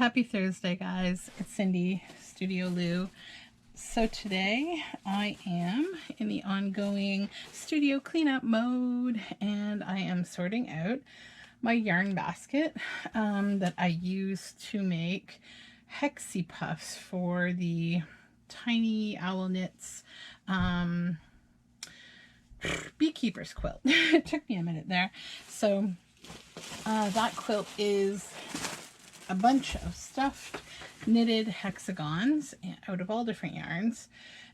Happy Thursday, guys. It's Cindy, Studioloo. So today I am in the ongoing studio cleanup mode, and I am sorting out my yarn basket that I use to make hexie puffs for the Tiny Owl Knits Beekeeper's quilt. It took me a minute there. So that quilt is a bunch of stuffed knitted hexagons out of all different yarns,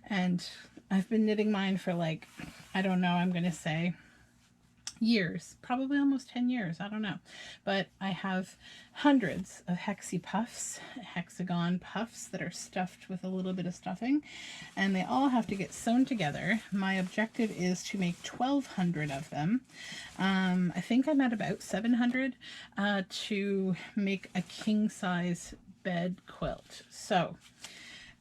and I've been knitting mine for like, I don't know, I'm gonna say years, probably almost 10 years, I don't know, but I have hundreds of hexie puffs, hexagon puffs that are stuffed with a little bit of stuffing, and they all have to get sewn together. My objective is to make 1,200 of them. I think I'm at about 700 to make a king size bed quilt. So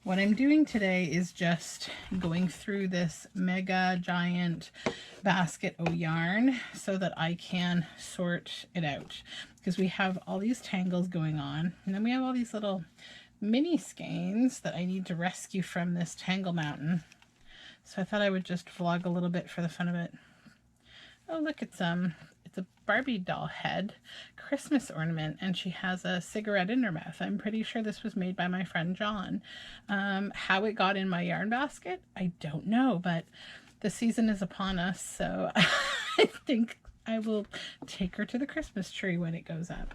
what I'm doing today is just going through this mega giant basket of yarn so that I can sort it out, because we have all these tangles going on, and then we have all these little mini skeins that I need to rescue from this tangle mountain. So I thought I would just vlog a little bit for the fun of it. Oh look, it's a Barbie doll head Christmas ornament, and she has a cigarette in her mouth. I'm pretty sure this was made by my friend John. How it got in my yarn basket, I don't know, but the season is upon us, so I think I will take her to the Christmas tree when it goes up.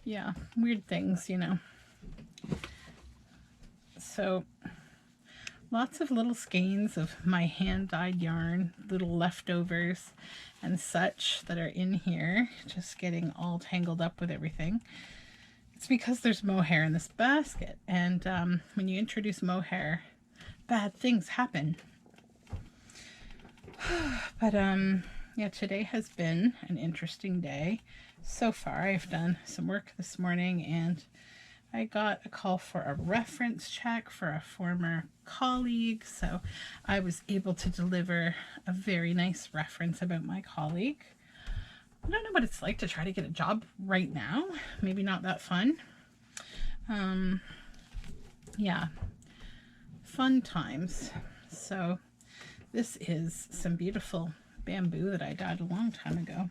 Yeah, weird things, you know. So lots of little skeins of my hand-dyed yarn, little leftovers and such that are in here, just getting all tangled up with everything. It's because there's mohair in this basket, and when you introduce mohair, bad things happen. But yeah, today has been an interesting day so far. I've done some work this morning, and I got a call for a reference check for a former colleague, so I was able to deliver a very nice reference about my colleague. I don't know what it's like to try to get a job right now. Maybe not that fun. Yeah, fun times. So this is some beautiful bamboo that I dyed a long time ago.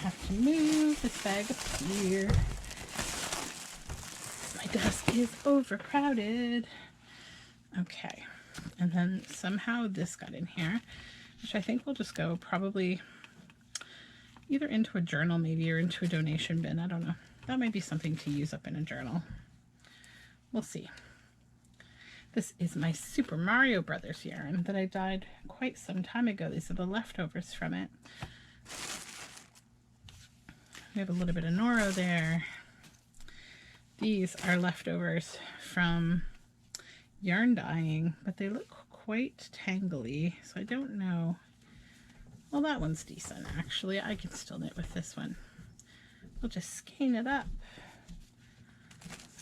Have to move this bag up here. My desk is overcrowded. Okay, and then somehow this got in here, which I think will just go probably either into a journal maybe, or into a donation bin. I don't know. That might be something to use up in a journal. We'll see. This is my Super Mario Brothers yarn that I dyed quite some time ago. These are the leftovers from it. We have a little bit of Noro there. These are leftovers from yarn dyeing, but they look quite tangly, so I don't know. Well, that one's decent, actually. I can still knit with this one. We'll just skein it up.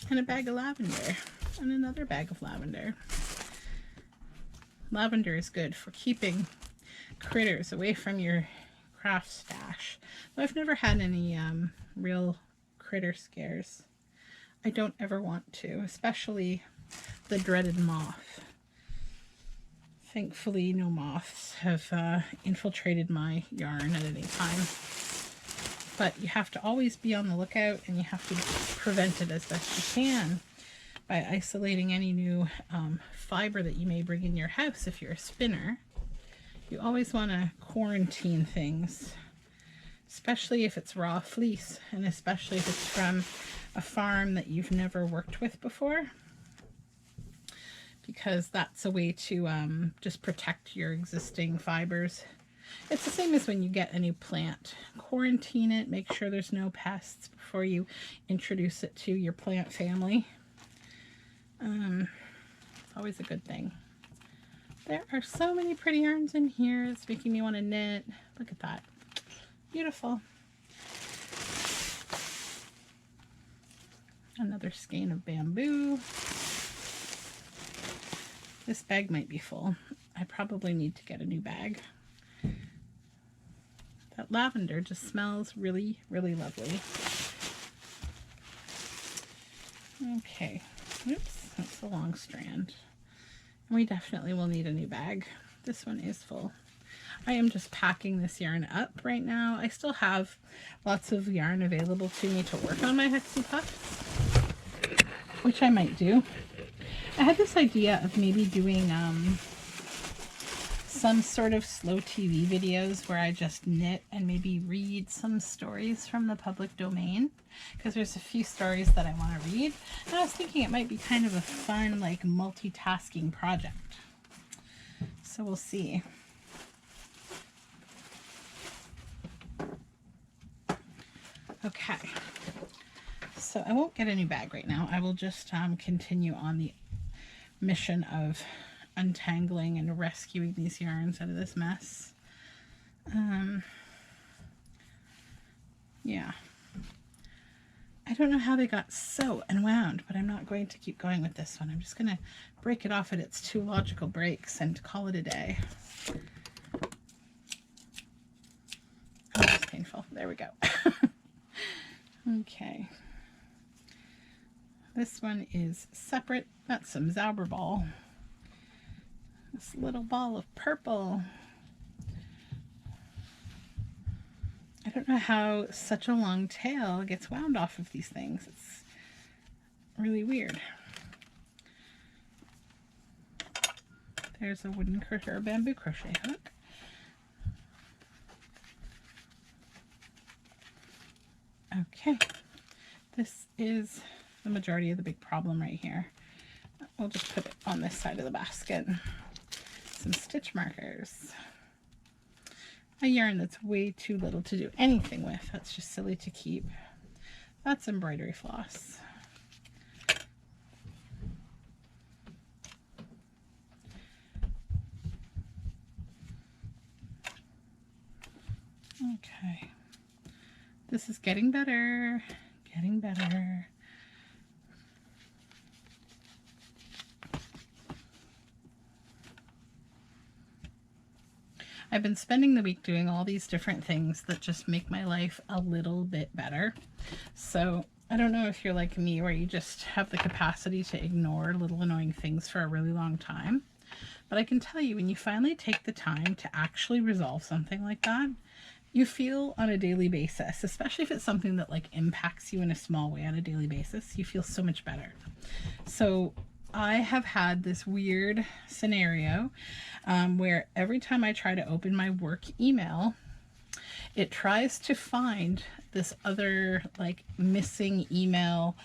And a bag of lavender, and another bag of lavender. Lavender is good for keeping critters away from your craft stash. Though I've never had any real critter scares. I don't ever want to, especially the dreaded moth. Thankfully, no moths have infiltrated my yarn at any time. But you have to always be on the lookout, and you have to prevent it as best you can by isolating any new fiber that you may bring in your house if you're a spinner. You always want to quarantine things, especially if it's raw fleece, and especially if it's from a farm that you've never worked with before, because that's a way to just protect your existing fibers. It's the same as when you get a new plant. Quarantine it, make sure there's no pests before you introduce it to your plant family. It's always a good thing. There are so many pretty yarns in here. It's making me want to knit. Look at that. Beautiful. Another skein of bamboo. This bag might be full. I probably need to get a new bag. lavender just smells really, really lovely. Okay, oops, that's a long strand. We definitely will need a new bag. This one is full. I am just packing this yarn up right now. I still have lots of yarn available to me to work on my Hexie Puffs, which I might do. I had this idea of maybe doing some sort of slow TV videos where I just knit and maybe read some stories from the public domain, because there's a few stories that I want to read. And I was thinking it might be kind of a fun, like, multitasking project. So we'll see. Okay, so I won't get a new bag right now. I will just continue on the mission of untangling and rescuing these yarns out of this mess. Yeah. I don't know how they got so unwound, but I'm not going to keep going with this one. I'm just going to break it off at its 2 logical breaks and call it a day. Oh, that's painful. There we go. Okay. This one is separate. That's some Zauberball. This little ball of purple. I don't know how such a long tail gets wound off of these things. It's really weird. There's a wooden crochet or bamboo crochet hook. Okay, this is the majority of the big problem right here. We'll just put it on this side of the basket. Some stitch markers. A yarn that's way too little to do anything with. That's just silly to keep. That's embroidery floss. Okay. This is getting better. Getting better. I've been spending the week doing all these different things that just make my life a little bit better. So I don't know if you're like me, where you just have the capacity to ignore little annoying things for a really long time. But I can tell you, when you finally take the time to actually resolve something like that, you feel on a daily basis, especially if it's something that like impacts you in a small way on a daily basis, you feel so much better. So I have had this weird scenario where every time I try to open my work email, it tries to find this other like missing email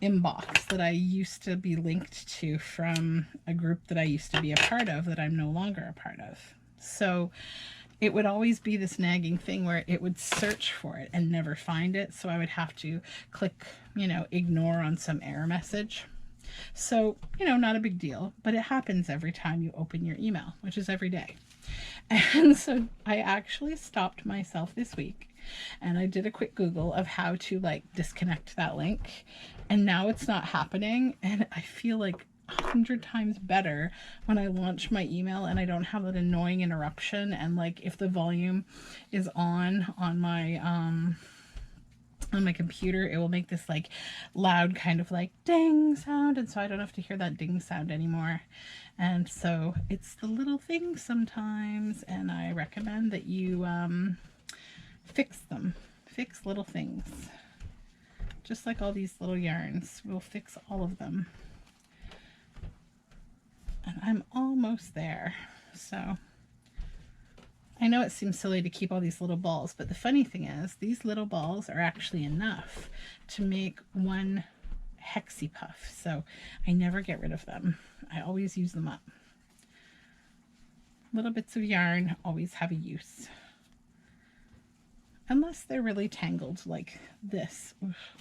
inbox that I used to be linked to from a group that I used to be a part of that I'm no longer a part of. So it would always be this nagging thing where it would search for it and never find it. So I would have to click, you know, ignore on some error message. So, you know, not a big deal, but it happens every time you open your email, which is every day. And so I actually stopped myself this week and I did a quick Google of how to like disconnect that link. And now it's not happening. And I feel like 100 times better when I launch my email and I don't have that annoying interruption. And like if the volume is on my computer, it will make this like loud kind of like ding sound, and so I don't have to hear that ding sound anymore. And so it's the little things sometimes, and I recommend that you fix them. Fix little things. Just like all these little yarns, we'll fix all of them. And I'm almost there. So I know it seems silly to keep all these little balls, but the funny thing is these little balls are actually enough to make one Hexie Puff. So I never get rid of them. I always use them up. Little bits of yarn always have a use. Unless they're really tangled like this. Oof.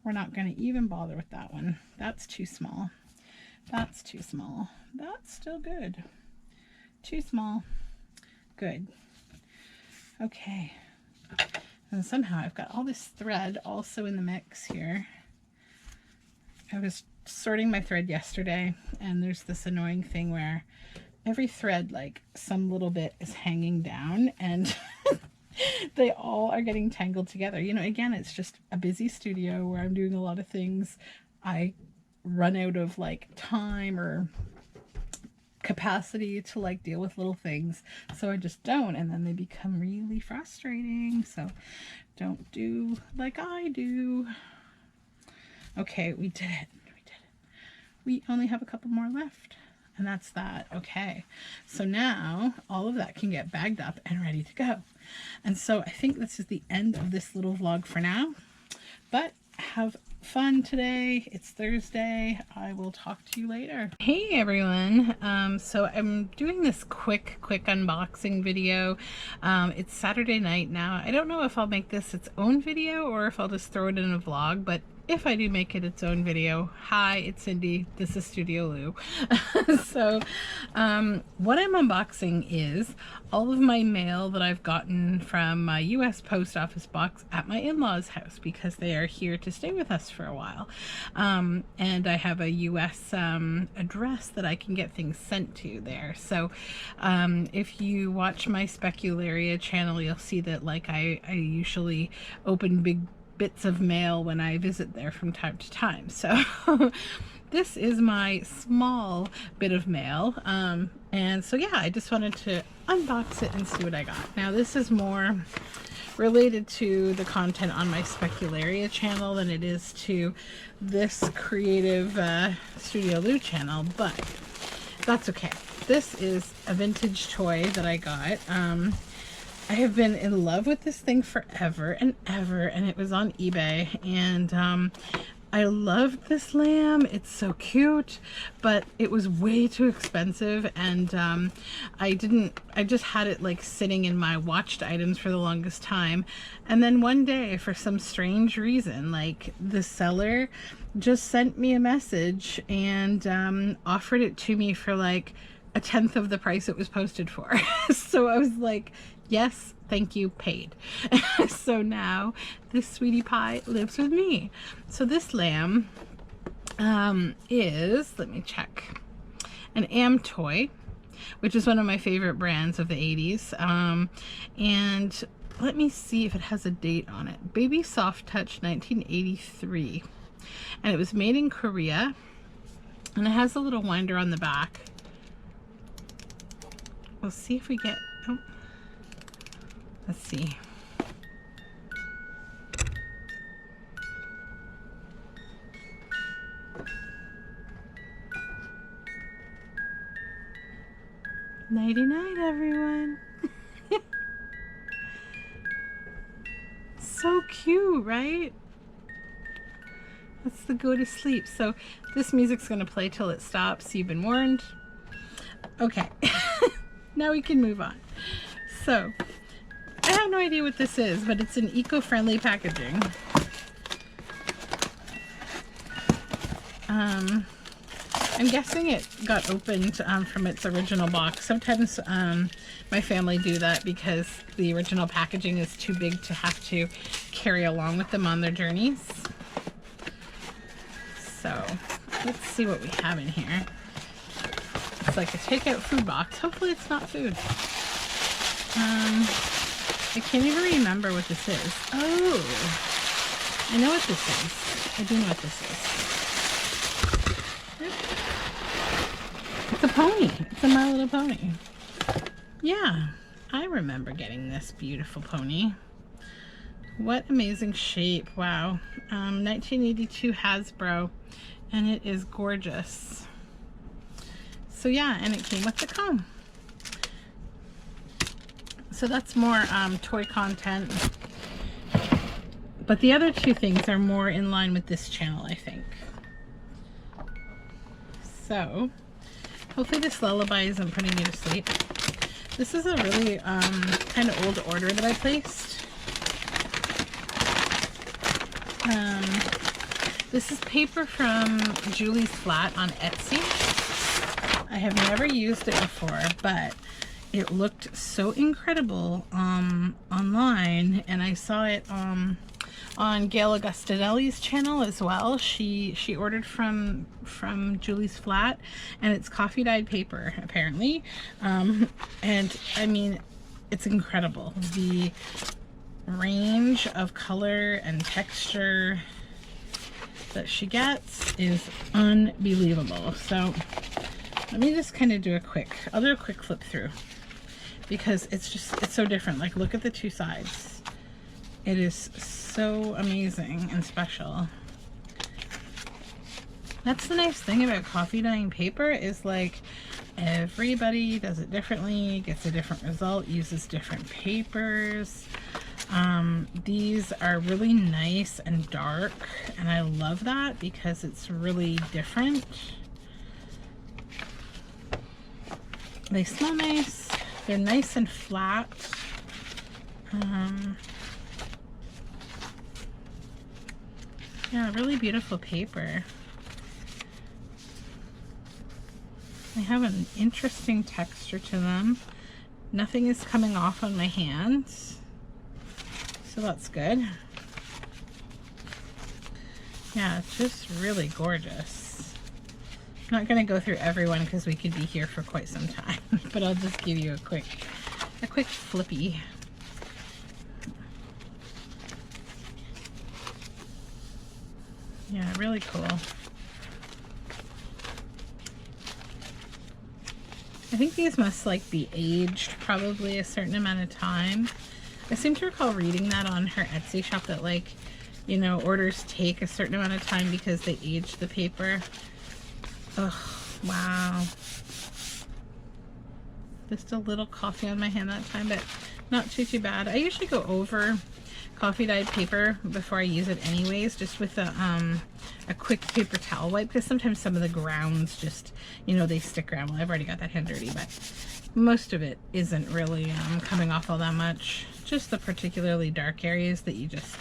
We're not going to even bother with that one. That's too small. That's too small. That's still good. Too small. Good. Okay. And somehow I've got all this thread also in the mix here. I was sorting my thread yesterday, and there's this annoying thing where every thread, like some little bit is hanging down, and They all are getting tangled together. You know, again, it's just a busy studio where I'm doing a lot of things. I run out of like time or capacity to like deal with little things, so I just don't, and then they become really frustrating. So don't do like I do. Okay, we did it. We only have a couple more left, and that's that. Okay, so now all of that can get bagged up and ready to go. And so I think this is the end of this little vlog for now, but have fun today. It's Thursday. I will talk to you later. Hey everyone. So I'm doing this quick unboxing video. It's Saturday night now. I don't know if I'll make this its own video or if I'll just throw it in a vlog, but if I do make it its own video, hi, it's Cindy. This is Studioloo. So what I'm unboxing is all of my mail that I've gotten from my US post office box at my in-laws' house, because they are here to stay with us for a while. And I have a US address that I can get things sent to there. So if you watch my Specularia channel, you'll see that like I usually open big bits of mail when I visit there from time to time. So this is my small bit of mail. And so yeah, I just wanted to unbox it and see what I got. Now this is more related to the content on my Specularia channel than it is to this creative Studioloo channel, but that's okay. This is a vintage toy that I got. I have been in love with this thing forever and ever, and it was on eBay, and I loved this lamb. It's so cute, but it was way too expensive, and I just had it like sitting in my watched items for the longest time. And then one day, for some strange reason, like the seller just sent me a message and offered it to me for like 1/10 of the price it was posted for. So I was like, yes, thank you, paid. So now this sweetie pie lives with me. So this lamb is, let me check, an Am toy, which is one of my favorite brands of the 80s. And let me see if it has a date on it. Baby Soft Touch 1983. And it was made in Korea. And it has a little winder on the back. We'll see if we get, oh, let's see. Nighty night, everyone. So cute, right? That's the go to sleep. So this music's gonna play till it stops. You've been warned. Okay. Now we can move on. So I have no idea what this is, but it's an eco-friendly packaging. I'm guessing it got opened from its original box. Sometimes my family do that because the original packaging is too big to have to carry along with them on their journeys. So let's see what we have in here. It's like a takeout food box. Hopefully it's not food. I can't even remember what this is. Oh, I know what this is. I do know what this is. It's a pony. It's a My Little Pony. Yeah, I remember getting this beautiful pony. What amazing shape. Wow. 1982 Hasbro, and it is gorgeous. So yeah, and it came with the comb. So that's more toy content. But the other two things are more in line with this channel, I think. So hopefully this lullaby isn't putting you to sleep. This is a really kind of old order that I placed. This is paper from Julie's Flat on Etsy. I have never used it before, but it looked so incredible online, and I saw it on Gail Augustinelli's channel as well. She ordered from Julie's Flat, and it's coffee dyed paper apparently. And I mean, it's incredible. The range of color and texture that she gets is unbelievable. So let me just kind of do I'll do a quick flip through, because it's so different. Like, look at the two sides. It is so amazing and special. That's the nice thing about coffee dyeing paper, is like everybody does it differently, gets a different result, uses different papers. These are really nice and dark, and I love that because it's really different. They smell nice. They're nice and flat. Yeah, really beautiful paper. They have an interesting texture to them. Nothing is coming off on my hands, so that's good. Yeah, it's just really gorgeous. I'm not going to go through everyone because we could be here for quite some time, but I'll just give you a quick flippy. Yeah, really cool. I think these must like be aged probably a certain amount of time. I seem to recall reading that on her Etsy shop, that, like, you know, orders take a certain amount of time because they age the paper. Oh, wow. Just a little coffee on my hand that time, but not too bad. I usually go over coffee dyed paper before I use it anyways, just with a quick paper towel wipe, because sometimes some of the grounds just, you know, they stick around. Well, I've already got that hand dirty, but most of it isn't really coming off all that much. Just the particularly dark areas that you just,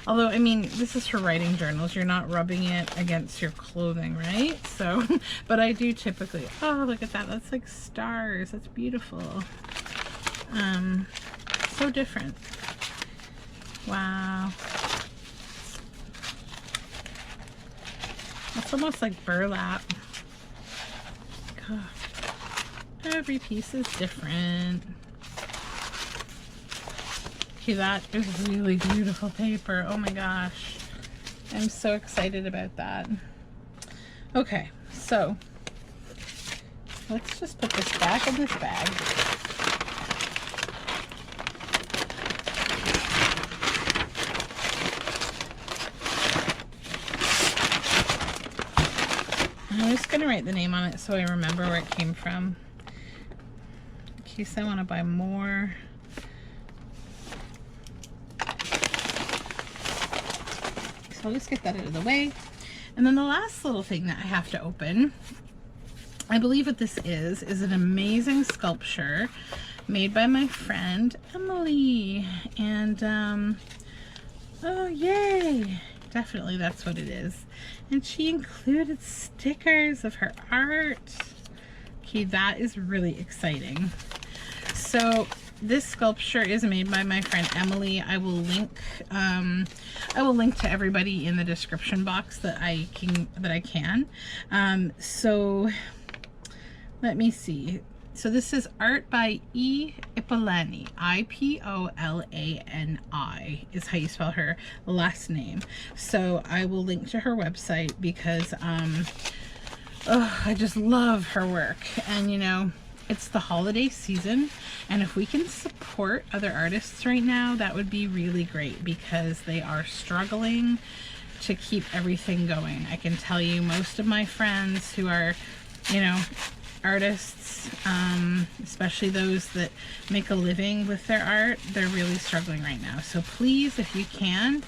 although, I mean, this is for writing journals. You're not rubbing it against your clothing, right? So, but I do typically, oh, look at that. That's like stars. That's beautiful. So different. Wow. It's almost like burlap. God. Every piece is different. Okay, that is really beautiful paper. Oh my gosh. I'm so excited about that. Okay, so let's just put this back in this bag. I'm just going to write the name on it so I remember where it came from, in case I want to buy more. So I'll just get that out of the way. And then the last little thing that I have to open, I believe what this is an amazing sculpture made by my friend Emily. And oh yay, definitely that's what it is. And she included stickers of her art. Okay, that is really exciting. So this sculpture is made by my friend Emily. I will link to everybody in the description box that I can. So let me see. So this is art by E. Ipolani. I-P-O-L-A-N-I is how you spell her last name. So I will link to her website because I just love her work. And you know, it's the holiday season, and if we can support other artists right now, that would be really great, because they are struggling to keep everything going. I can tell you, most of my friends who are, you know, artists, especially those that make a living with their art, they're really struggling right now. So please, if you can,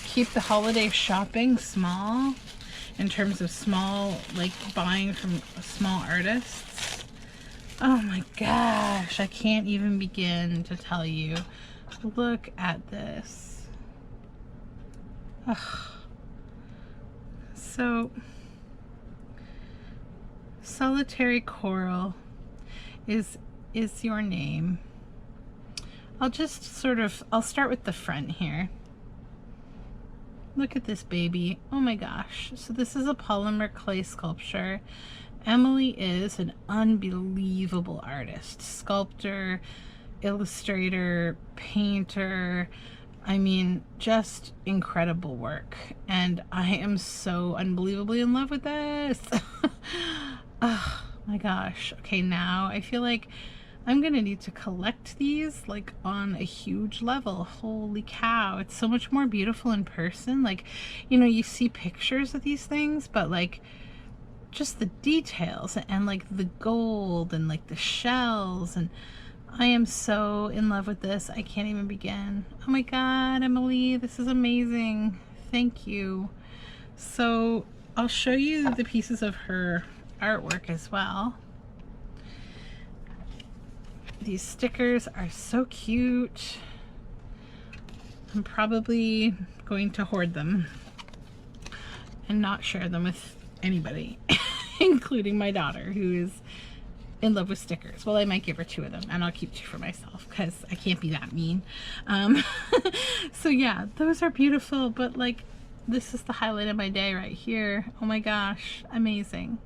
keep the holiday shopping small, in terms of small, like buying from small artists. Oh my gosh, I can't even begin to tell you. Look at this. Ugh. So, Solitary Coral is your name. I'll just I'll start with the front here. Look at this baby. Oh my gosh. So this is a polymer clay sculpture. Emily is an unbelievable artist, sculptor, illustrator, painter. I mean, just incredible work. And I am so unbelievably in love with this. Oh my gosh. Okay, now I feel like I'm gonna need to collect these like on a huge level. Holy cow, it's so much more beautiful in person. Like, you know, you see pictures of these things, but like just the details and like the gold and like the shells, and I am so in love with this. I can't even begin. Oh my god, Emily, this is amazing. Thank you. So I'll show you the pieces of her artwork as well. These stickers are so cute. I'm probably going to hoard them and not share them with anybody, including my daughter, who is in love with stickers. Well, I might give her 2 of them, and I'll keep 2 for myself because I can't be that mean. So yeah, those are beautiful, but like, this is the highlight of my day right here. Oh my gosh, amazing.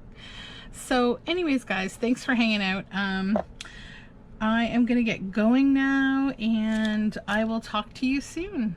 So anyways, guys, thanks for hanging out. I am gonna get going now, and I will talk to you soon.